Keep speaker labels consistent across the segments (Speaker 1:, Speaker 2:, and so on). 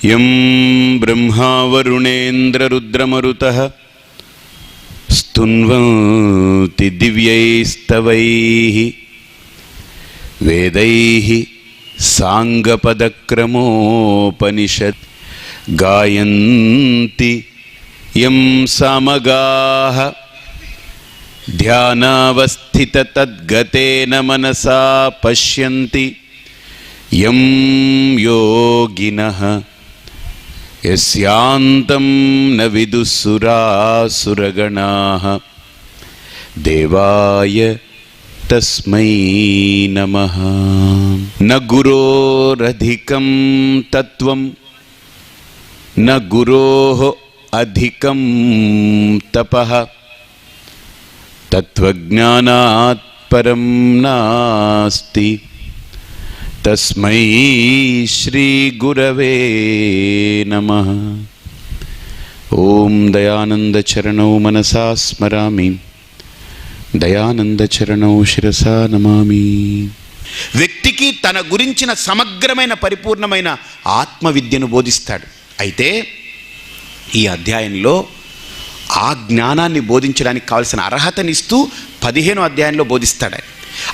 Speaker 1: यं ब्रह्मा वरुणेन्द्ररुद्रमरुतः स्तुन्वन्ति दिव्यैस्तवैः वेदैः साङ्गपदक्रमोपनिषत् गायन्ति यं सामगाः ध्यानावस्थिततद्गतेन मनसा पश्यन्ति यं योगिनः यस्यान्तं न विदुःसुरासुरगणाः देवाय तस्मै नमः। न गुरोरधिकं तत्त्वं न गुरोः अधिकं तपः तत्त्वज्ञानात् परं नास्ति तस्मै श्री गुरवे नमः। ओम दयानंद चरणौ मनसा स्मरामि दयानंद चरणौ शिरसा नमामि।
Speaker 2: వ్యక్తికి తన గురించిన సమగ్రమైన పరిపూర్ణమైన ఆత్మ విద్యను బోధిస్తాడు. అయితే ఈ అధ్యాయంలో ఆ జ్ఞానాన్ని బోధించడానికి కావాల్సిన అర్హతనిస్తూ 15వ అధ్యాయంలో బోధిస్తాడు.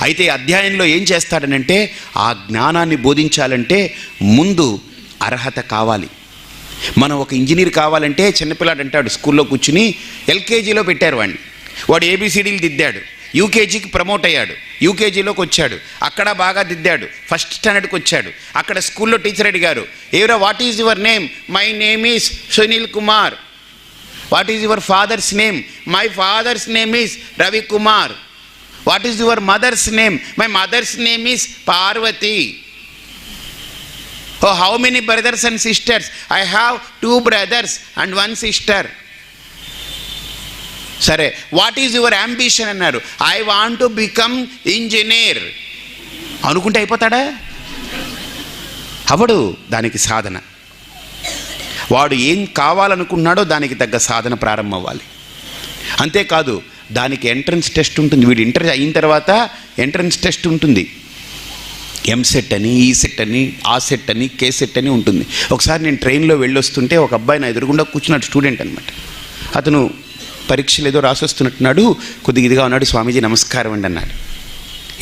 Speaker 2: అయితే ఈ అధ్యాయంలో ఏం చేస్తాడనంటే ఆ జ్ఞానాన్ని బోధించాలంటే ముందు అర్హత కావాలి. మనం ఒక ఇంజనీర్ కావాలంటే చిన్నపిల్లాడు అంటాడు స్కూల్లో కూర్చుని ఎల్కేజీలో పెట్టారు వాడు ఏబిసిడీలు దిద్దాడు, యూకేజీకి ప్రమోట్ అయ్యాడు, యూకేజీలోకి వచ్చాడు, అక్కడ బాగా దిద్దాడు, ఫస్ట్ స్టాండర్డ్కి వచ్చాడు. అక్కడ స్కూల్లో టీచర్ అడిగారు, ఎవరా what is your name? My name is Sunil Kumar. What is your father's name? My father's name is Ravi Kumar. What is your mother's name? My mother's name is Parvati. Oh how many brothers and sisters? I have 2 brothers and 1 sister. సరే, what is your ambition అన్నారు. I want to become engineer అనుకుంటే అయిపోతాడా? అవడు. దానికి సాధన, వాడు ఏం కావాలనుకున్నాడో దానికి తగ్గ సాధన ప్రారంభం అవ్వాలి. అంతేకాదు దానికి ఎంట్రన్స్ టెస్ట్ ఉంటుంది. వీడు ఇంటర్ అయిన తర్వాత ఎంట్రన్స్ టెస్ట్ ఉంటుంది. ఎంసెట్ అని, ఈ సెట్ అని, ఆ సెట్ అని, కే సెట్ అని ఉంటుంది. ఒకసారి నేను ట్రైన్లో వెళ్ళొస్తుంటే ఒక అబ్బాయి నా ఎదురుగుండా కూర్చున్నాడు, స్టూడెంట్ అనమాట. అతను పరీక్షలు ఏదో రాసొస్తున్నట్టున్నాడు, కొద్దిగా ఇదిగా ఉన్నాడు. స్వామీజీ నమస్కారం అండి అన్నాడు.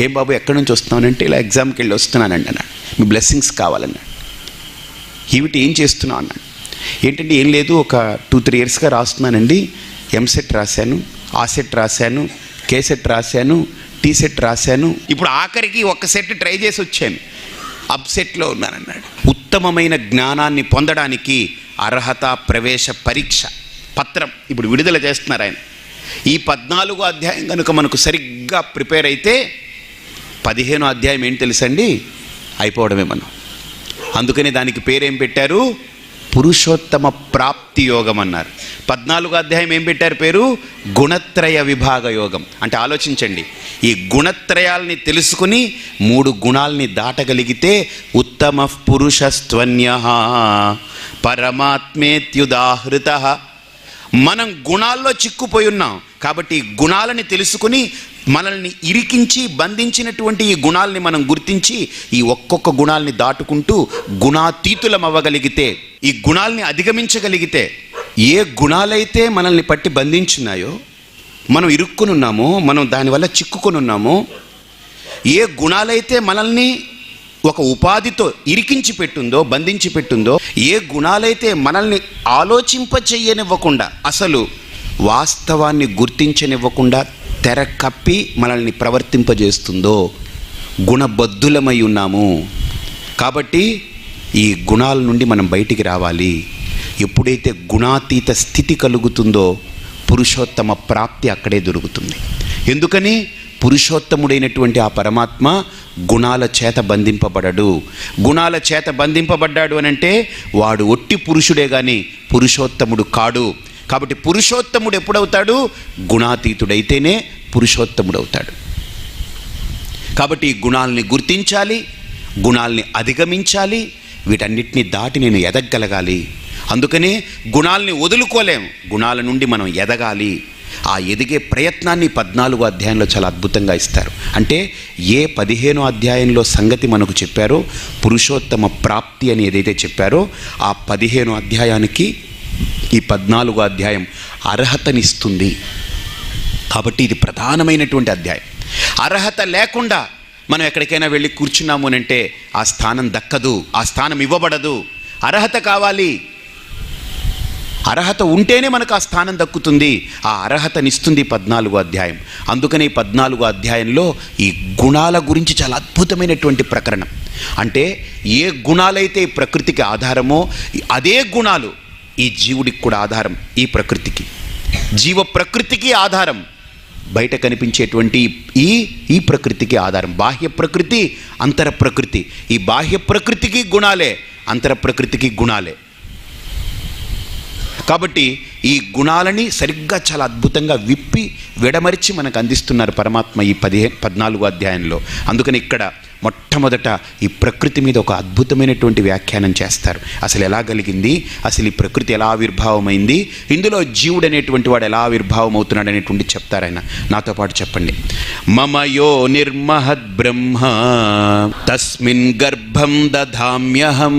Speaker 2: ఏం బాబు ఎక్కడి నుంచి వస్తున్నానంటే ఇలా ఎగ్జామ్కి వెళ్ళి వస్తున్నానండి అన్నాడు. మీ బ్లెస్సింగ్స్ కావాలన్నాడు. ఈవిటి ఏం చేస్తున్నావు అన్నాడు. ఏంటంటే ఏం లేదు, ఒక 2-3 yearsగా రాస్తున్నానండి. ఎంసెట్ రాశాను, ఆ సెట్ రాశాను, కే సెట్ రాశాను, టీ సెట్ రాశాను, ఇప్పుడు ఆఖరికి ఒక సెట్ ట్రై చేసి వచ్చాను, అప్సెట్లో ఉన్నానన్నాడు. ఉత్తమమైన జ్ఞానాన్ని పొందడానికి అర్హత ప్రవేశ పరీక్ష పత్రం ఇప్పుడు విడుదల చేస్తున్నారు ఆయన. ఈ 14వ అధ్యాయం కనుక మనకు సరిగ్గా ప్రిపేర్ అయితే 15వ అధ్యాయం ఏంటి తెలుసండి, అయిపోవడమే మనం. అందుకని దానికి పేరేం పెట్టారు? పురుషోత్తమ ప్రాప్తి యోగం అన్నారు. 14వ అధ్యాయం ఏం పెట్టారు పేరు? గుణత్రయ విభాగ యోగం. అంటే ఆలోచించండి, ఈ గుణత్రయాల్ని తెలుసుకుని 3 గుణాల్ని దాటగలిగితే ఉత్తమ పురుషస్త్వన్యః పరమాత్మేత్యుదాహృతః. మనం గుణాల్లో చిక్కుపోయి ఉన్నాం కాబట్టి ఈ గుణాలని తెలుసుకుని మనల్ని ఇరికించి బంధించినటువంటి ఈ గుణాలని మనం గుర్తించి ఈ ఒక్కొక్క గుణాలని దాటుకుంటూ గుణాతీతులం అవ్వగలిగితే, ఈ గుణాలని అధిగమించగలిగితే, ఏ గుణాలైతే మనల్ని పట్టి బంధించున్నాయో, మనం ఇరుక్కుని ఉన్నామో, మనం దానివల్ల చిక్కుకొని ఉన్నామో, ఏ గుణాలైతే మనల్ని ఒక ఉపాధితో ఇరికించి పెట్టుందో, బంధించి పెట్టుందో, ఏ గుణాలైతే మనల్ని ఆలోచింపచెయ్యనివ్వకుండా, అసలు వాస్తవాన్ని గుర్తించనివ్వకుండా తెర కప్పి మనల్ని ప్రవర్తింపజేస్తుందో, గుణబద్ధులమై ఉన్నాము. కాబట్టి ఈ గుణాల నుండి మనం బయటికి రావాలి. ఎప్పుడైతే గుణాతీత స్థితి కలుగుతుందో పురుషోత్తమ ప్రాప్తి అక్కడే దొరుకుతుంది. ఎందుకని? పురుషోత్తముడైనటువంటి ఆ పరమాత్మ గుణాల చేత బంధింపబడడు. గుణాల చేత బంధింపబడ్డాడు అని అంటే వాడు ఒట్టి పురుషుడే కానీ పురుషోత్తముడు కాడు. కాబట్టి పురుషోత్తముడు ఎప్పుడవుతాడు? గుణాతీతుడైతేనే పురుషోత్తముడవుతాడు. కాబట్టి ఈ గుణాలని గుర్తించాలి, గుణాలని అధిగమించాలి, వీటన్నిటిని దాటి నేను ఎదగగలగాలి. అందుకనే గుణాలని వదులుకోలేం, గుణాల నుండి మనం ఎదగాలి. ఆ ఎదిగే ప్రయత్నాన్ని 14వ అధ్యాయంలో చాలా అద్భుతంగా ఇస్తారు. అంటే ఏ 15వ అధ్యాయంలో సంగతి మనకు చెప్పారో, పురుషోత్తమ ప్రాప్తి అని ఏదైతే చెప్పారో, ఆ 15వ అధ్యాయానికి ఈ 14వ అధ్యాయం అర్హతనిస్తుంది. కాబట్టి ఇది ప్రధానమైనటువంటి అధ్యాయం. అర్హత లేకుండా మనం ఎక్కడికైనా వెళ్ళి కూర్చున్నాము అంటే ఆ స్థానం దక్కదు, ఆ స్థానం ఇవ్వబడదు. అర్హత కావాలి. అర్హత ఉంటేనే మనకు ఆ స్థానం దక్కుతుంది. ఆ అర్హతనిస్తుంది 14వ అధ్యాయం. అందుకని 14వ అధ్యాయంలో ఈ గుణాల గురించి చాలా అద్భుతమైనటువంటి ప్రకరణం. అంటే ఏ గుణాలైతే ఈ ప్రకృతికి ఆధారమో అదే గుణాలు ఈ జీవుడికి కూడా ఆధారం. ఈ ప్రకృతికి, జీవ ప్రకృతికి ఆధారం బయట కనిపించేటువంటి ఈ ప్రకృతికి ఆధారం. బాహ్య ప్రకృతి, అంతర ప్రకృతి. ఈ బాహ్య ప్రకృతికి గుణాలే, అంతర ప్రకృతికి గుణాలే. కాబట్టి ఈ గుణాలని సరిగ్గా చాలా అద్భుతంగా విప్పి విడమరిచి మనకు అందిస్తున్నారు పరమాత్మ ఈ 14వ అధ్యాయంలో. అందుకని ఇక్కడ మొట్టమొదట ఈ ప్రకృతి మీద ఒక అద్భుతమైనటువంటి వ్యాఖ్యానం చేస్తారు. అసలు ఎలా కలిగింది, అసలు ఈ ప్రకృతి ఎలా ఆవిర్భావమైంది, ఇందులో జీవుడు అనేటువంటి వాడు ఎలా ఆవిర్భావం అవుతున్నాడు అనేటువంటి చెప్తారు ఆయన. నాతో పాటు చెప్పండి. మమయో నిర్మహద్ బ్రహ్మ తస్మిన్ గర్భం దధామ్యహం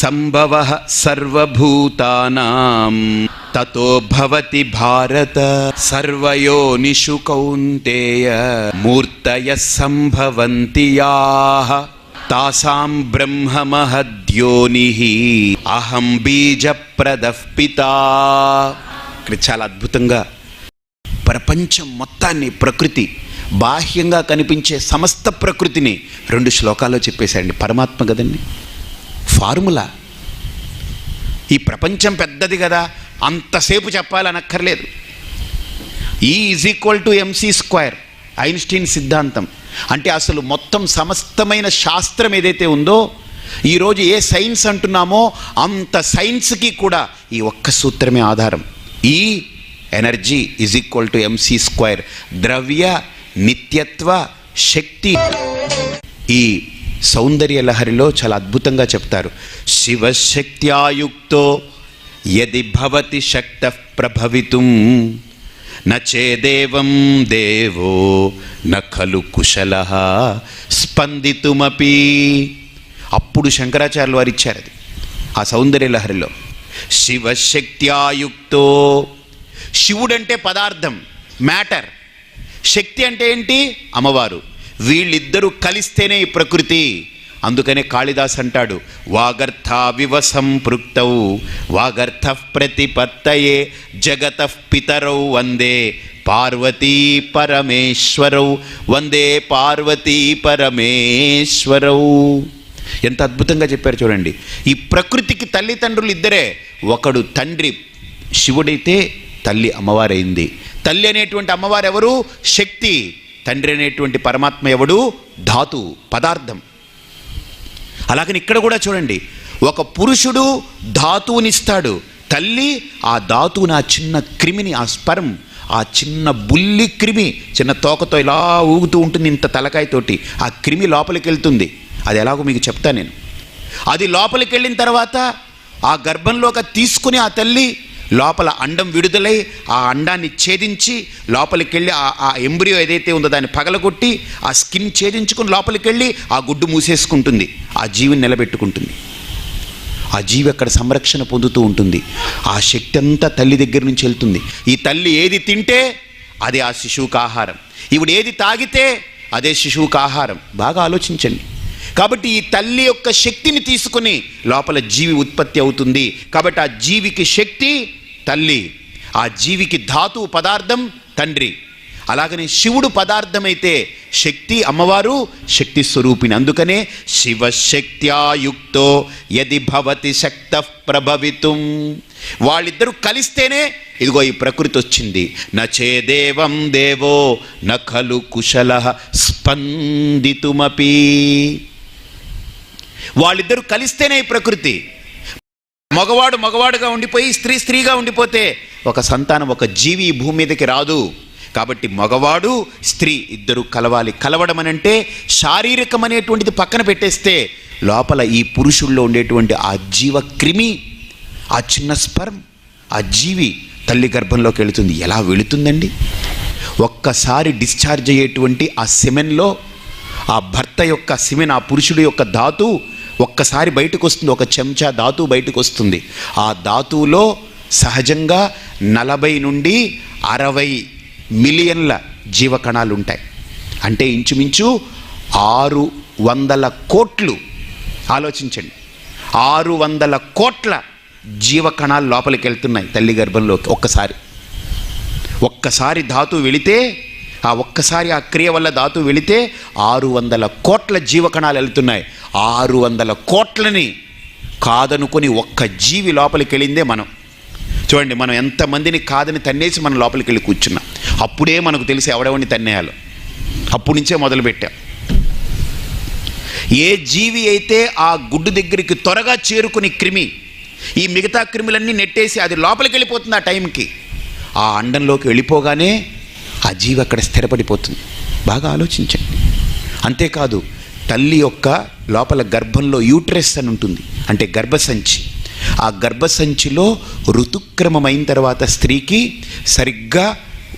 Speaker 2: సంభవః సర్వభూతానాం తతో భవతి భారత సర్వయోనిషు కౌంతేయ మూర్తయః సంభవంతి యాః తాసాం బ్రహ్మ మహద్యోనిః అహం బీజప్రదః పితా. ఇక్కడ చాలా అద్భుతంగా ప్రపంచం మొత్తాన్ని, ప్రకృతి బాహ్యంగా కనిపించే సమస్త ప్రకృతిని 2 శ్లోకాల్లో చెప్పేశాడండి. పరమాత్మ కదండి ఫార్ములా. ఈ ప్రపంచం పెద్దది కదా, అంతసేపు చెప్పాలనక్కర్లేదు. E=mc², ఐన్స్టీన్ సిద్ధాంతం. అంటే అసలు మొత్తం సమస్తమైన శాస్త్రం ఏదైతే ఉందో, ఈరోజు ఏ సైన్స్ అంటున్నామో అంత సైన్స్కి కూడా ఈ ఒక్క సూత్రమే ఆధారం. ఈ ఎనర్జీ mc², ద్రవ్య నిత్యత్వ శక్తి. ఈ సౌందర్య లహరిలో చాలా అద్భుతంగా చెప్తారు. శివశక్త్యాయుక్తో యది భవతి శక్తః ప్రభవితుం నచేదేవం దేవో న ఖలు కుశలః స్పందితుమపి. అప్పుడు శంకరాచార్యులు వారు ఇచ్చారు అది ఆ సౌందర్య లహరిలో. శివశక్త్యాయుక్తో, శివుడంటే పదార్థం, మ్యాటర్. శక్తి అంటే ఏంటి? అమ్మవారు. వీళ్ళిద్దరూ కలిస్తేనే ఈ ప్రకృతి. అందుకనే కాళిదాస్ అంటాడు, వాగర్థావివ సంపృక్తౌ వాగర్థ ప్రతిపత్తయే జగతః పితరౌ వందే పార్వతీ పరమేశ్వరౌ, వందే పార్వతీ పరమేశ్వరౌ. ఎంత అద్భుతంగా చెప్పారు చూడండి. ఈ ప్రకృతికి తల్లిదండ్రులు ఇద్దరే. ఒకడు తండ్రి శివుడైతే తల్లి అమ్మవారైంది. తల్లి అనేటువంటి అమ్మవారు ఎవరు? శక్తి. తండ్రి అనేటువంటి పరమాత్మ ఎవడు? ధాతు, పదార్థం. అలాగని ఇక్కడ కూడా చూడండి, ఒక పురుషుడు ధాతువునిస్తాడు, తల్లి ఆ ధాతువుని, ఆ చిన్న క్రిమిని, ఆ స్పర్మ్, ఆ చిన్న బుల్లి క్రిమి, చిన్న తోకతో ఇలా ఊగుతూ ఉంటుంది ఇంత తలకాయతోటి. ఆ క్రిమి లోపలికి వెళ్తుంది. అది ఎలాగో మీకు చెప్తా నేను. అది లోపలికి వెళ్ళిన తర్వాత ఆ గర్భంలోకి తీసుకుని ఆ తల్లి లోపల అండం విడుదలై ఆ అండాన్ని ఛేదించి లోపలికి వెళ్ళి ఆ ఎంబ్రియో ఏదైతే ఉందో దాన్ని పగలగొట్టి ఆ స్కిన్ ఛేదించుకుని లోపలికి వెళ్ళి ఆ గుడ్డు మూసేసుకుంటుంది. ఆ జీవిని నిలబెట్టుకుంటుంది. ఆ జీవి అక్కడ సంరక్షణ పొందుతూ ఉంటుంది. ఆ శక్తి అంతా తల్లి దగ్గర నుంచి వెళ్తుంది. ఈ తల్లి ఏది తింటే అదే ఆ శిశువుకి ఆహారం. ఈవిడ ఏది తాగితే అదే శిశువుకి ఆహారం. బాగా ఆలోచించండి. కాబట్టి ఈ తల్లి యొక్క శక్తిని తీసుకుని లోపల జీవి ఉత్పత్తి అవుతుంది. కాబట్టి ఆ జీవికి శక్తి తల్లి, ఆ జీవికి ధాతువు పదార్థం తండ్రి. అలాగనే శివుడు పదార్థమైతే శక్తి అమ్మవారు శక్తి స్వరూపిణి. అందుకనే శివశక్త్యాయుక్తో యది భవతి శక్తః ప్రభవితుం. వాళ్ళిద్దరూ కలిస్తేనే ఇదిగో ఈ ప్రకృతి వచ్చింది. నచేదేవం దేవో న ఖలు కుశలః స్పందితుమపి. వాళ్ళిద్దరూ కలిస్తేనే ఈ ప్రకృతి. మగవాడు మగవాడుగా ఉండిపోయి స్త్రీ స్త్రీగా ఉండిపోతే ఒక సంతానం, ఒక జీవి ఈ భూమి మీదకి రాదు. కాబట్టి మగవాడు స్త్రీ ఇద్దరు కలవాలి. కలవడం అనంటే శారీరకం అనేటువంటిది పక్కన పెట్టేస్తే లోపల ఈ పురుషుల్లో ఉండేటువంటి ఆ జీవ క్రిమి, ఆ చిన్న స్పర్మ్, ఆ జీవి తల్లి గర్భంలోకి వెళుతుంది. ఎలా వెళుతుందండి? ఒక్కసారి డిశ్చార్జ్ అయ్యేటువంటి ఆ సిమెన్లో ఆ భర్త యొక్క సిమెన్, ఆ పురుషుడి యొక్క ధాతు ఒక్కసారి బయటకు వస్తుంది. ఒక చెంచా ధాతువు బయటకు వస్తుంది. ఆ ధాతువులో సహజంగా 40 నుండి 60 మిలియన్ల జీవకణాలు ఉంటాయి. అంటే ఇంచుమించు 600 కోట్లు. ఆలోచించండి, 600 కోట్ల జీవకణాలు లోపలికి వెళ్తున్నాయి తల్లి గర్భంలోకి. ఒక్కసారి ధాతువు వెళితే, ఒక్కసారి ఆ క్రియ వల్ల ధాతువు వెళితే 600 కోట్ల జీవకణాలు వెళ్తున్నాయి. 600 కోట్లని కాదనుకొని ఒక్క జీవి లోపలికి వెళ్ళిందే మనం. చూడండి, మనం ఎంతమందిని కాదని తన్నేసి మనం లోపలికి వెళ్ళి కూర్చున్నాం. అప్పుడే మనకు తెలిసి ఎవడెవడిని తన్నేయాలో. అప్పటి నుంచే మొదలుపెట్టాం. ఏ జీవి అయితే ఆ గుడ్డు దగ్గరికి త్వరగా చేరుకుని క్రిమి ఈ మిగతా క్రిములన్నీ నెట్టేసి అది లోపలికి వెళ్ళిపోతుంది ఆ టైంకి, ఆ అండంలోకి వెళ్ళిపోగానే ఆ జీవి అక్కడ స్థిరపడిపోతుంది. బాగా ఆలోచించండి. అంతేకాదు, తల్లి యొక్క లోపల గర్భంలో యూట్రస్ అని ఉంటుంది, అంటే గర్భసంచి. ఆ గర్భసంచిలో ఋతుక్రమం అయిన తర్వాత స్త్రీకి సరిగ్గా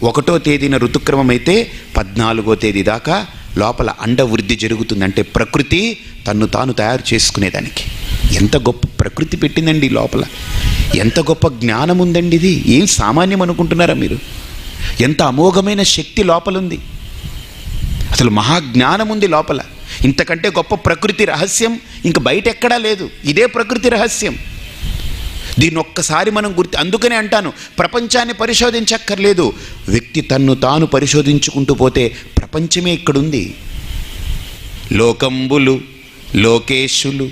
Speaker 2: 1వ తేదీన ఋతుక్రమం అయితే 14వ తేదీ దాకా లోపల అండవృద్ధి జరుగుతుంది. అంటే ప్రకృతి తన్ను తాను తయారు చేసుకునేదానికి. ఎంత గొప్ప ప్రకృతి పెట్టిందండి లోపల, ఎంత గొప్ప జ్ఞానం ఉందండి. ఇది ఏం సామాన్యం అనుకుంటున్నారా మీరు? ఎంత అమోఘమైన శక్తి లోపలుంది. అసలు మహాజ్ఞానం ఉంది లోపల. ఇంతకంటే గొప్ప ప్రకృతి రహస్యం ఇంక బయట ఎక్కడా లేదు. ఇదే ప్రకృతి రహస్యం. దీన్ని ఒక్కసారి మనం అందుకనే అంటాను, ప్రపంచాన్ని పరిశోధించక్కర్లేదు, వ్యక్తి తన్ను తాను పరిశోధించుకుంటూ పోతే ప్రపంచమే ఇక్కడుంది. లోకంబులు లోకేశులు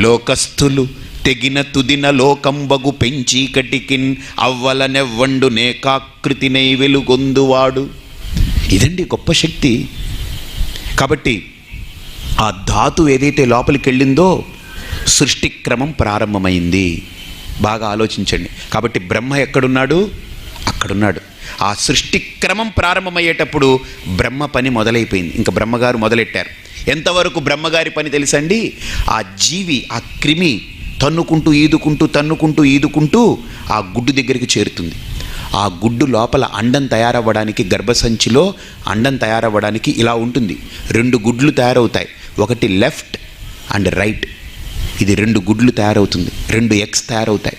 Speaker 2: లోకస్థులు తెగిన తుదిన లోకంబగు పెంచీకటికిన్ అవ్వలనెవ్వండు నేకాకృతినై వెలుగొందువాడు. ఇదండి గొప్ప శక్తి. కాబట్టి ఆ ధాతు ఏదైతే లోపలికి వెళ్ళిందో సృష్టి క్రమం ప్రారంభమైంది. బాగా ఆలోచించండి. కాబట్టి బ్రహ్మ ఎక్కడున్నాడు? అక్కడున్నాడు. ఆ సృష్టి క్రమం ప్రారంభమయ్యేటప్పుడు బ్రహ్మ పని మొదలైపోయింది. ఇంకా బ్రహ్మగారు మొదలెట్టారు. ఎంతవరకు బ్రహ్మగారి పని తెలుసండి? ఆ జీవి, ఆ క్రిమి తన్నుకుంటూ ఈదుకుంటూ ఆ గుడ్డు దగ్గరికి చేరుతుంది. ఆ గుడ్డు లోపల అండం తయారవ్వడానికి, గర్భసంచిలో అండం తయారవ్వడానికి ఇలా ఉంటుంది. 2 గుడ్లు తయారవుతాయి. ఒకటి లెఫ్ట్ అండ్ రైట్. ఇది 2 గుడ్లు తయారవుతుంది. 2 ఎగ్స్ తయారవుతాయి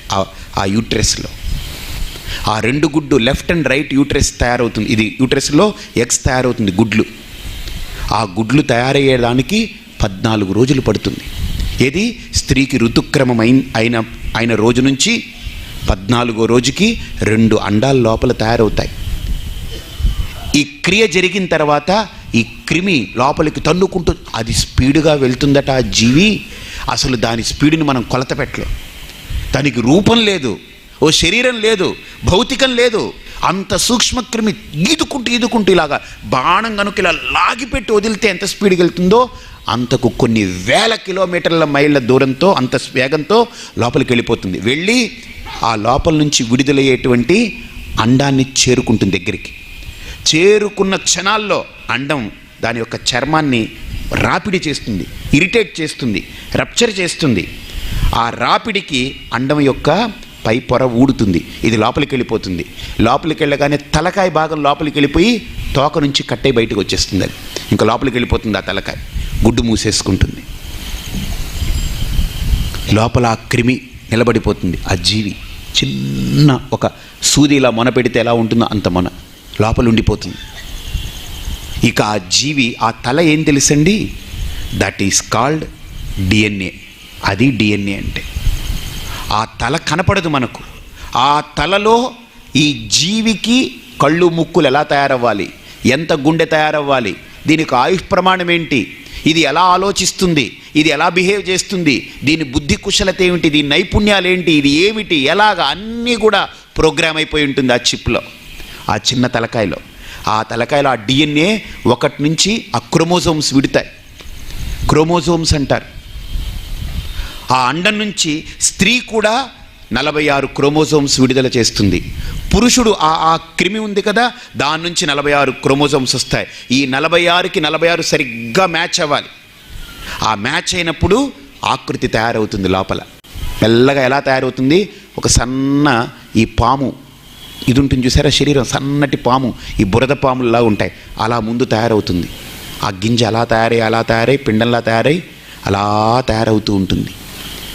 Speaker 2: ఆ యూట్రస్లో. ఆ 2 గుడ్డు లెఫ్ట్ అండ్ రైట్ యూట్రస్ తయారవుతుంది. ఇది యూట్రస్లో ఎగ్స్ తయారవుతుంది, గుడ్లు. ఆ గుడ్లు తయారయ్యేదానికి 14 రోజులు పడుతుంది. ఏది? స్త్రీకి ఋతుక్రమం అయిన రోజు నుంచి 14వ రోజుకి 2 అండాల లోపల తయారవుతాయి. ఈ క్రియ జరిగిన తర్వాత ఈ క్రిమి లోపలికి తన్నుకుంటూ అది స్పీడుగా వెళ్తుందట ఆ జీవి. అసలు దాని స్పీడుని మనం కొలత పెట్టలేం. దానికి రూపం లేదు, ఓ శరీరం లేదు, భౌతికం లేదు. అంత సూక్ష్మక్రిమి ఈదుకుంటూ ఇలాగా బాణం కనుక ఇలా లాగిపెట్టి వదిలితే ఎంత స్పీడ్కి వెళ్తుందో అంతకు కొన్ని వేల కిలోమీటర్ల మైళ్ళ దూరంతో, అంత వేగంతో లోపలికి వెళ్ళిపోతుంది. వెళ్ళి ఆ లోపల నుంచి విడుదలయ్యేటువంటి అండాన్ని చేరుకుంటుంది. దగ్గరికి చేరుకున్న క్షణాల్లో అండం దాని యొక్క చర్మాన్ని రాపిడి చేస్తుంది, ఇరిటేట్ చేస్తుంది, రప్చర్ చేస్తుంది. ఆ రాపిడికి అండం యొక్క పై పొర ఊడుతుంది. ఇది లోపలికి వెళ్ళిపోతుంది. లోపలికి వెళ్ళగానే తలకాయ భాగం లోపలికి వెళ్ళిపోయి తోక నుంచి కట్టై బయటకు వచ్చేస్తుంది. అది ఇంకా లోపలికి వెళ్ళిపోతుంది. ఆ తలకాయ గుడ్డు మూసేసుకుంటుంది. లోపల ఆ క్రిమి నిలబడిపోతుంది. ఆ జీవి చిన్న ఒక సూది ఇలా మొన పెడితే ఎలా ఉంటుందో అంత మొన లోపల ఉండిపోతుంది. ఇక ఆ జీవి, ఆ తల ఏం తెలుసండి? That is called DNA. అది డిఎన్ఏ అంటే. ఆ తల కనపడదు మనకు. ఆ తలలో ఈ జీవికి కళ్ళు ముక్కులు ఎలా తయారవ్వాలి, ఎంత గుండె తయారవ్వాలి, దీనికి ఆయుష్ ప్రమాణం ఏంటి, ఇది ఎలా ఆలోచిస్తుంది, ఇది ఎలా బిహేవ్ చేస్తుంది, దీని బుద్ధి కుశలత ఏమిటి, దీని నైపుణ్యాలు ఏంటి, ఇది ఏమిటి, ఎలాగా అన్నీ కూడా ప్రోగ్రామ్ అయిపోయి ఉంటుంది ఆ చిప్లో, ఆ చిన్న తలకాయలో. ఆ తలకాయలో ఆ డిఎన్ఏ 1 నుంచి ఆ క్రోమోజోమ్స్ విడతాయి. క్రోమోజోమ్స్ అంటారు. ఆ అండం నుంచి స్త్రీ కూడా 46 క్రోమోజోమ్స్ విడుదల చేస్తుంది. పురుషుడు ఆ క్రిమి ఉంది కదా, దాని నుంచి 46 క్రోమోజోమ్స్ వస్తాయి. ఈ 46కి 46 సరిగ్గా మ్యాచ్ అవ్వాలి. ఆ మ్యాచ్ అయినప్పుడు ఆకృతి తయారవుతుంది. లోపల మెల్లగా ఎలా తయారవుతుంది? ఒక సన్న ఈ పాము ఇది ఉంటుంది చూసారా, శరీరం సన్నటి పాము, ఈ బురద పాముల్లా ఉంటాయి, అలా ముందు తయారవుతుంది. ఆ గింజ అలా తయారై పిండంలా తయారై అలా తయారవుతూ ఉంటుంది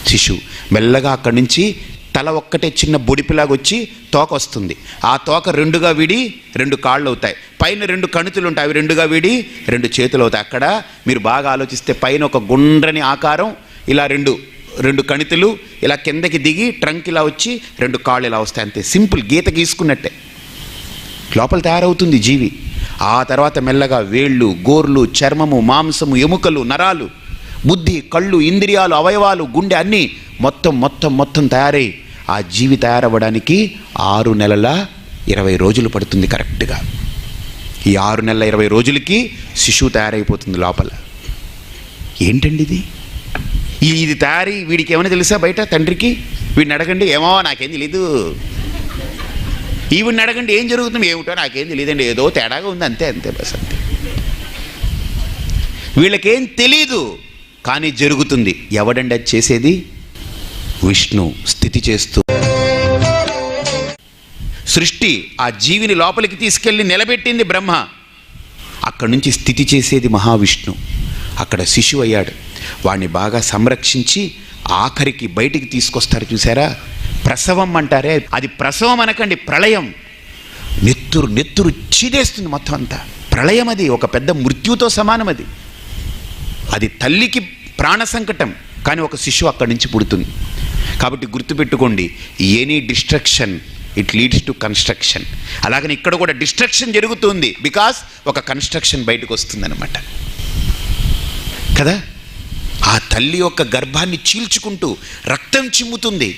Speaker 2: శిశువు. మెల్లగా అక్కడి నుంచి తల ఒక్కటే చిన్న బొడిపిలాగా వచ్చి తోక వస్తుంది. ఆ తోక రెండుగా విడి 2 కాళ్ళు అవుతాయి. పైన 2 కణుతులు ఉంటాయి, అవి రెండుగా విడి 2 చేతులు అవుతాయి. అక్కడ మీరు బాగా ఆలోచిస్తే పైన ఒక గుండ్రని ఆకారం, ఇలా రెండు కణితులు ఇలా కిందకి దిగి ట్రంక్ ఇలా వచ్చి 2 కాళ్ళు ఇలా వస్తాయి. అంతే, సింపుల్, గీత గీసుకున్నట్టే లోపల తయారవుతుంది జీవి. ఆ తర్వాత మెల్లగా వేళ్ళు, గోర్లు, చర్మము, మాంసము, ఎముకలు, నరాలు, బుద్ధి, కళ్ళు, ఇంద్రియాలు, అవయవాలు, గుండె అన్నీ మొత్తం తయారై ఆ జీవి తయారవ్వడానికి 6 నెలల 20 రోజులు పడుతుంది కరెక్ట్గా. ఈ 6 నెలల 20 రోజులకి శిశువు తయారైపోతుంది లోపల. ఏంటండి ఇది తయారీ? వీడికి ఏమైనా తెలుసా బయట తండ్రికి? వీడిని అడగండి, ఏమో నాకేం తెలీదు. ఈవిడిని అడగండి, ఏం జరుగుతుంది? ఏమిటో నాకేం తెలియదండి, ఏదో తేడాగా ఉంది, అంతే బస్ అంతే. వీళ్ళకేం తెలీదు, కానీ జరుగుతుంది. ఎవడండి అది చేసేది? విష్ణు స్థితి చేస్తూ సృష్టి ఆ జీవిని లోపలికి తీసుకెళ్ళి నిలబెట్టింది బ్రహ్మ. అక్కడి నుంచి స్థితి చేసేది మహావిష్ణు. అక్కడ శిశువు అయ్యాడు. వాడిని బాగా సంరక్షించి ఆఖరికి బయటికి తీసుకొస్తారు చూసారా, ప్రసవం అంటారే, అది ప్రసవం అనకండి, ప్రళయం. నెత్తురు చీదేస్తుంది మొత్తం అంతా. ప్రళయం అది, ఒక పెద్ద మృత్యుతో సమానం అది. అది తల్లికి ప్రాణ సంకటం, కానీ ఒక శిశువు అక్కడి నుంచి పుడుతుంది. కాబట్టి గుర్తుపెట్టుకోండి, any destruction it leads to construction. అలాగని ఇక్కడ కూడా డిస్ట్రక్షన్ జరుగుతుంది, బికాస్ ఒక కన్స్ట్రక్షన్ బయటకు వస్తుందన్నమాట కదా. ఆ తల్లి యొక్క గర్భాన్ని చీల్చుకుంటూ రక్తం చిమ్ముతుంది,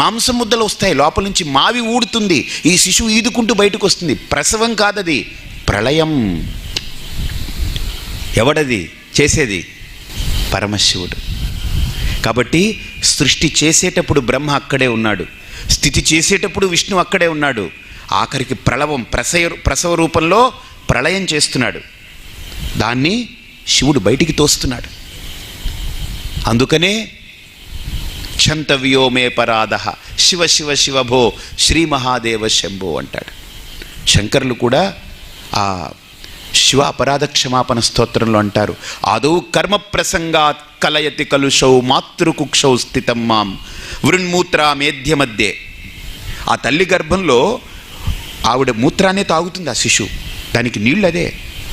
Speaker 2: మాంసం ముద్దలు వస్తాయి, లోపల నుంచి మావి ఊడుతుంది, ఈ శిశువు ఈదుకుంటూ బయటకు వస్తుంది. ప్రసవం కాదది, ప్రళయం. ఎవడది చేసేది? పరమశివుడు. కాబట్టి సృష్టి చేసేటప్పుడు బ్రహ్మ అక్కడే ఉన్నాడు, స్థితి చేసేటప్పుడు విష్ణు అక్కడే ఉన్నాడు. ఆఖరికి ప్రసవ రూపంలో ప్రళయం చేస్తున్నాడు, దాన్ని శివుడు బయటికి తోస్తున్నాడు. అందుకనే క్షంతవ్యో మే పరాధః శివ శివ శివభో శ్రీ మహాదేవ శంభో అంటాడు. శంకరులు కూడా ఆ శివ అపరాధ క్షమాపణ స్తోత్రంలో అంటారు, ఆదౌ కర్మ ప్రసంగాత్ కలయతి కలుషౌ మాతృకుక్షౌ స్థితం మాం వృన్మూత్ర మేధ్య మధ్యే. ఆ తల్లి గర్భంలో ఆవిడ మూత్రాన్నే తాగుతుంది ఆ శిశువు, దానికి నీళ్ళు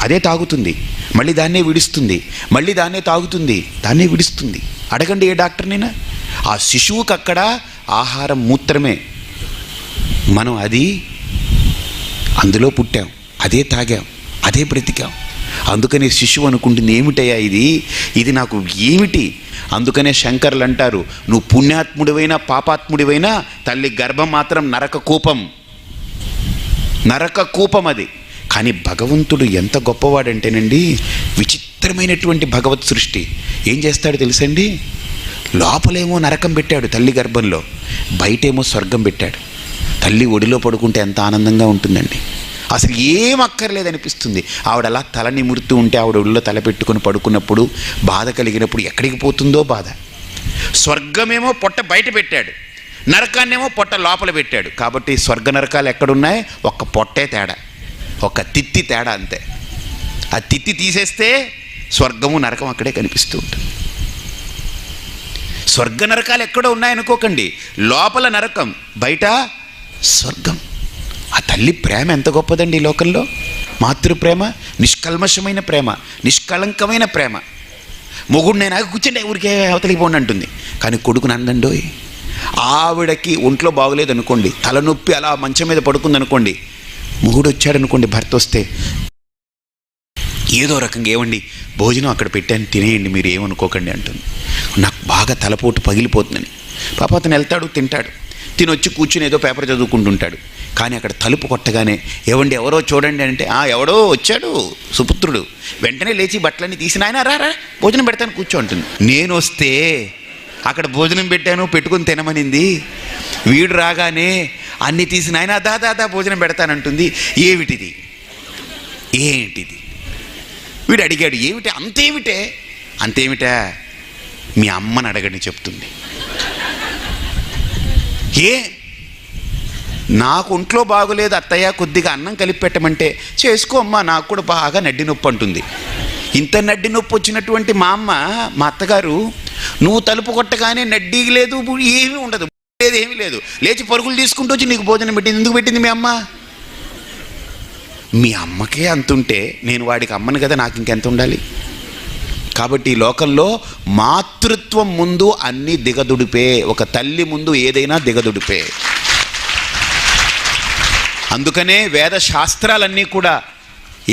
Speaker 2: అదే తాగుతుంది, మళ్ళీ దాన్నే విడుస్తుంది, మళ్ళీ దాన్నే తాగుతుంది, దాన్నే విడుస్తుంది. అడగండి ఏ డాక్టర్నైనా. ఆ శిశువుకి అక్కడ ఆహారం మూత్రమే. మనం అందులో పుట్టాం, అదే తాగాం, అదే బ్రతికాం. అందుకనే శిశువు అనుకుంటుంది, ఏమిటయ్యా ఇది నాకు ఏమిటి? అందుకనే శంకర్లు అంటారు, నువ్వు పుణ్యాత్ముడివైనా పాపాత్ముడివైనా తల్లి గర్భం మాత్రం నరక కూపం అది. కానీ భగవంతుడు ఎంత గొప్పవాడంటేనండి, విచిత్రమైనటువంటి భగవత్ సృష్టి. ఏం చేస్తాడు తెలుసండి? లోపలేమో నరకం పెట్టాడు తల్లి గర్భంలో, బయటేమో స్వర్గం పెట్టాడు. తల్లి ఒడిలో పడుకుంటే ఎంత ఆనందంగా ఉంటుందండి, అసలు ఏం అక్కర్లేదనిపిస్తుంది. ఆవిడ అలా తల నిమురుతూ ఉంటే, ఆవిడ ఒడిలో తల పెట్టుకుని పడుకున్నప్పుడు బాధ కలిగినప్పుడు ఎక్కడికి పోతుందో బాధ. స్వర్గమేమో పొట్ట బయట పెట్టాడు, నరకాన్నేమో పొట్ట లోపల పెట్టాడు. కాబట్టి స్వర్గ నరకాలు ఎక్కడున్నాయి? ఒక్క పొట్టే తేడా, ఒక తిత్తి తేడా, అంతే. ఆ తిత్తి తీసేస్తే స్వర్గము నరకం అక్కడే కనిపిస్తూ ఉంటుంది. స్వర్గ నరకాలు ఎక్కడో ఉన్నాయనుకోకండి, లోపల నరకం, బయట స్వర్గం. ఆ తల్లి ప్రేమ ఎంత గొప్పదండి ఈ లోకంలో. మాతృప్రేమ, నిష్కల్మషమైన ప్రేమ, నిష్కళంకమైన ప్రేమ. మొగుడు నేను కూర్చోండి, ఊరికే అవతలికి పోండి అంటుంది, కానీ కొడుకుని అందండోయ్. ఆవిడకి ఒంట్లో బాగోలేదు అనుకోండి, తలనొప్పి అలా మంచం మీద పడుకుంది అనుకోండి, మొగుడు వచ్చాడనుకోండి, భర్త వస్తే ఏదో రకంగా, ఏమండి భోజనం అక్కడ పెట్టాను తినేయండి, మీరు ఏమనుకోకండి అంటుంది. నాకు బాగా తలపోటు పగిలిపోతుందని. పాప అతను వెళ్తాడు, తింటాడు, తినొచ్చి కూర్చుని ఏదో పేపర్ చదువుకుంటుంటాడు. కానీ అక్కడ తలుపు కొట్టగానే, ఏవండి ఎవరో చూడండి అంటే, ఎవడో వచ్చాడు సుపుత్రుడు, వెంటనే లేచి బట్టలన్నీ తీసి, ఆయన రా భోజనం పెడతాను కూర్చో అంటుంది. నేను వస్తే అక్కడ భోజనం పెట్టాను, పెట్టుకుని తినమనింది, వీడు రాగానే అన్నీ తీసి, ఆయన దాదా భోజనం పెడతానంటుంది. ఏంటిది? వీడు అడిగాడు, ఏమిటి అంతేమిటా? మీ అమ్మని అడగని చెప్తుంది. నాకు ఒంట్లో బాగోలేదు అత్తయ్య, కొద్దిగా అన్నం కలిపి పెట్టమంటే, చేసుకో అమ్మా, నాకు కూడా బాగా నడ్డి నొప్పి అంటుంది. ఇంత నడ్డి నొప్పి వచ్చినటువంటి మా అమ్మ, మా అత్తగారు, నువ్వు తలుపు కొట్టగానే నడ్డి లేదు, ఏమీ ఉండదు, లేదు, ఏమీ లేదు, లేచి పరుగులు తీసుకుంటూ వచ్చి నీకు భోజనం పెట్టింది. ఎందుకు పెట్టింది మీ అమ్మ? మీ అమ్మకే అంతుంటే నేను వాడికి అమ్మను కదా, నాకు ఇంకెంత ఉండాలి? కాబట్టి ఈ లోకంలో మాతృత్వం ముందు అన్నీ దిగదుడిపే. ఒక తల్లి ముందు ఏదైనా దిగదుడిపే. అందుకనే వేద శాస్త్రాలన్నీ కూడా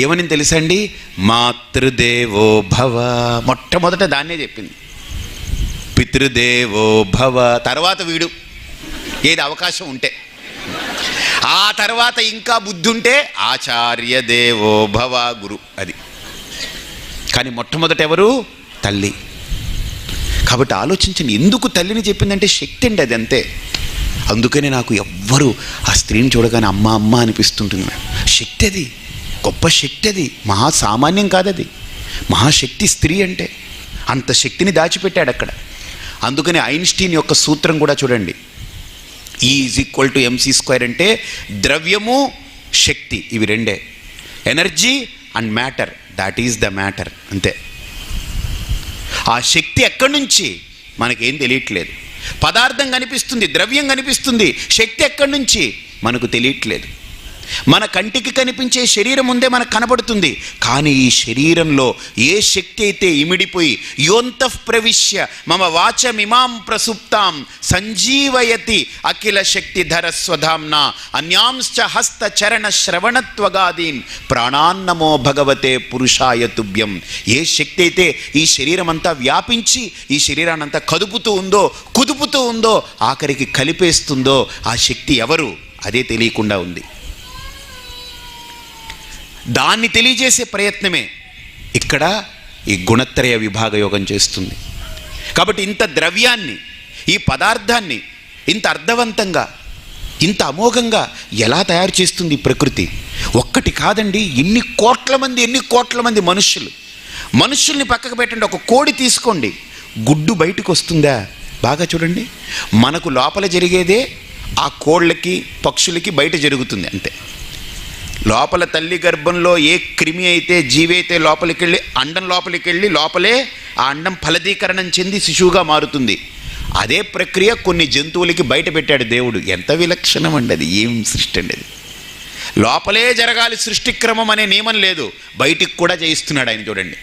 Speaker 2: ఏమని తెలుసండి? మాతృదేవో భవ, మొట్టమొదట దాన్నే చెప్పింది. పితృదేవో భవ, తర్వాత వీడు, ఏది అవకాశం ఉంటే. ఆ తర్వాత ఇంకా బుద్ధి ఉంటే ఆచార్య దేవో భవ, గురు. అది. కానీ మొట్టమొదట ఎవరు? తల్లి. కాబట్టి ఆలోచించండి, ఎందుకు తల్లిని చెప్పిందంటే శక్తి అండి, అది అంతే. అందుకనే నాకు ఎవ్వరు ఆ స్త్రీని చూడగానే అమ్మ అమ్మ అనిపిస్తుంటుంది. శక్తి అది, గొప్ప శక్తి అది, మహాసామాన్యం కాదది, మహాశక్తి స్త్రీ అంటే. అంత శక్తిని దాచిపెట్టాడు అక్కడ. అందుకని ఐన్స్టీన్ యొక్క సూత్రం కూడా చూడండి, E=mc² అంటే ద్రవ్యము శక్తి, ఇవి రెండే. Energy and matter, that is the matter, అంతే. ఆ శక్తి ఎక్కడి నుంచి మనకేం తెలియట్లేదు. పదార్థం కనిపిస్తుంది, ద్రవ్యం కనిపిస్తుంది, శక్తి ఎక్కడి నుంచి మనకు తెలియట్లేదు. మన కంటికి కనిపించే శరీరం ఉందే మనకు కనబడుతుంది, కానీ ఈ శరీరంలో ఏ శక్తి అయితే ఇమిడిపోయి యోంతః ప్రవిశ్య మమ వాచమిమాం ప్రసుప్తాం సంజీవయతి అఖిల శక్తిధర స్వధామ్నా అన్యాంశ్చ హస్త చరణ శ్రవణత్వగాదీన్ ప్రాణాన్నమో భగవతే పురుషాయ తుభ్యం. ఏ శక్తి అయితే ఈ శరీరం అంతా వ్యాపించి ఈ శరీరాన్నంతా కదుపుతూ ఉందో, కుదుపుతూ ఉందో, ఆఖరికి కలిపేస్తుందో, ఆ శక్తి ఎవరు? అదే తెలియకుండా ఉంది. దాన్ని తెలియజేసే ప్రయత్నమే ఇక్కడ ఈ గుణత్రయ విభాగ యోగం చేస్తుంది. కాబట్టి ఇంత ద్రవ్యాన్ని, ఈ పదార్థాన్ని ఇంత అర్థవంతంగా, ఇంత అమోఘంగా ఎలా తయారు చేస్తుంది ప్రకృతి? ఒక్కటి కాదండి, ఎన్ని కోట్ల మంది మనుషుల్ని పక్కకు పెట్టండి. ఒక కోడి తీసుకోండి, గుడ్డు బయటకు వస్తుందా? బాగా చూడండి. మనకు లోపల జరిగేదే ఆ కోళ్ళకి, పక్షులకి బయట జరుగుతుంది, అంతే. లోపల తల్లి గర్భంలో ఏ క్రిమి అయితే, జీవి అయితే లోపలికి వెళ్ళి, అండం లోపలికి వెళ్ళి, లోపలే ఆ అండం ఫలదీకరణం చెంది శిశువుగా మారుతుంది. అదే ప్రక్రియ కొన్ని జంతువులకి బయట పెట్టాడు దేవుడు. ఎంత విలక్షణం అండి అది! ఏం సృష్టి అండి అది! లోపలే జరగాలి సృష్టి క్రమం అనే నియమం లేదు, బయటికి కూడా చేయిస్తున్నాడు ఆయన. చూడండి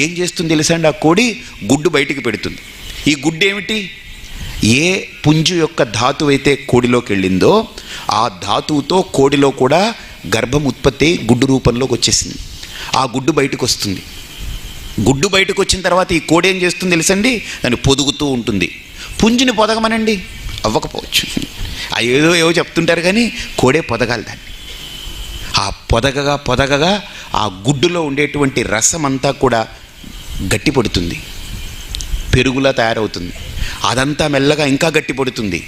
Speaker 2: ఏం చేస్తుంది తెలుసా అండి? ఆ కోడి గుడ్డు బయటికి పెడుతుంది. ఈ గుడ్డు ఏమిటి? ఏ పుంజు యొక్క ధాతువు అయితే కోడిలోకి వెళ్ళిందో ఆ ధాతువుతో కోడిలో కూడా గర్భం ఉత్పత్తి గుడ్డు రూపంలోకి వచ్చేసింది. ఆ గుడ్డు బయటకు వస్తుంది. గుడ్డు బయటకు వచ్చిన తర్వాత ఈ కోడి ఏం చేస్తుంది తెలుసండి? దాన్ని పొదుగుతూ ఉంటుంది. పుంజుని పొదగమనండి, అవ్వకపోవచ్చు. ఏవో చెప్తుంటారు, కానీ కోడే పొదగాలి దాన్ని. ఆ పొదగగా ఆ గుడ్డులో ఉండేటువంటి రసం అంతా కూడా గట్టిపడుతుంది, పెరుగులా తయారవుతుంది. అదంతా మెల్లగా ఇంకా గట్టిపడుతుంది,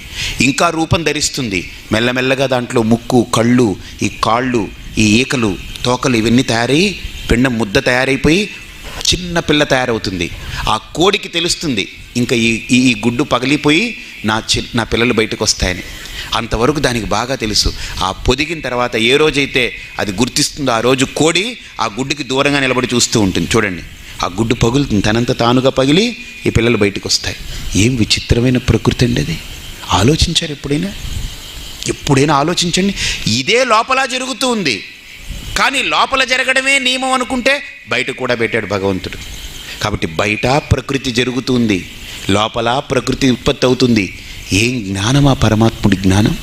Speaker 2: ఇంకా రూపం ధరిస్తుంది. మెల్లమెల్లగా దాంట్లో ముక్కు, కళ్ళు, ఈ కాళ్ళు, ఈ ఈకలు, తోకలు ఇవన్నీ తయారై పిండం ముద్ద తయారైపోయి చిన్న పిల్ల తయారవుతుంది. ఆ కోడికి తెలుస్తుంది ఇంకా ఈ గుడ్డు పగిలిపోయి నా పిల్లలు బయటకు వస్తాయని. అంతవరకు దానికి బాగా తెలుసు. ఆ పొదిగిన తర్వాత ఏ రోజైతే అది గుర్తిస్తుందో ఆ రోజు కోడి ఆ గుడ్డుకి దూరంగా నిలబడి చూస్తూ ఉంటుంది. చూడండి, ఆ గుడ్డు పగులుతుంది, తనంత తానుగా పగిలి ఈ పిల్లలు బయటకు వస్తాయి. ఏం విచిత్రమైన ప్రకృతి అండి అది! ఆలోచించారు ఎప్పుడైనా ఆలోచించండి. ఇదే లోపల జరుగుతూ ఉంది, కానీ లోపల జరగడమే నియమం అనుకుంటే బయట కూడా పెట్టాడు భగవంతుడు. కాబట్టి బయట ప్రకృతి జరుగుతుంది, లోపల ప్రకృతి ఉత్పత్తి అవుతుంది. ఏం జ్ఞానం ఆ పరమాత్ముడి జ్ఞానం!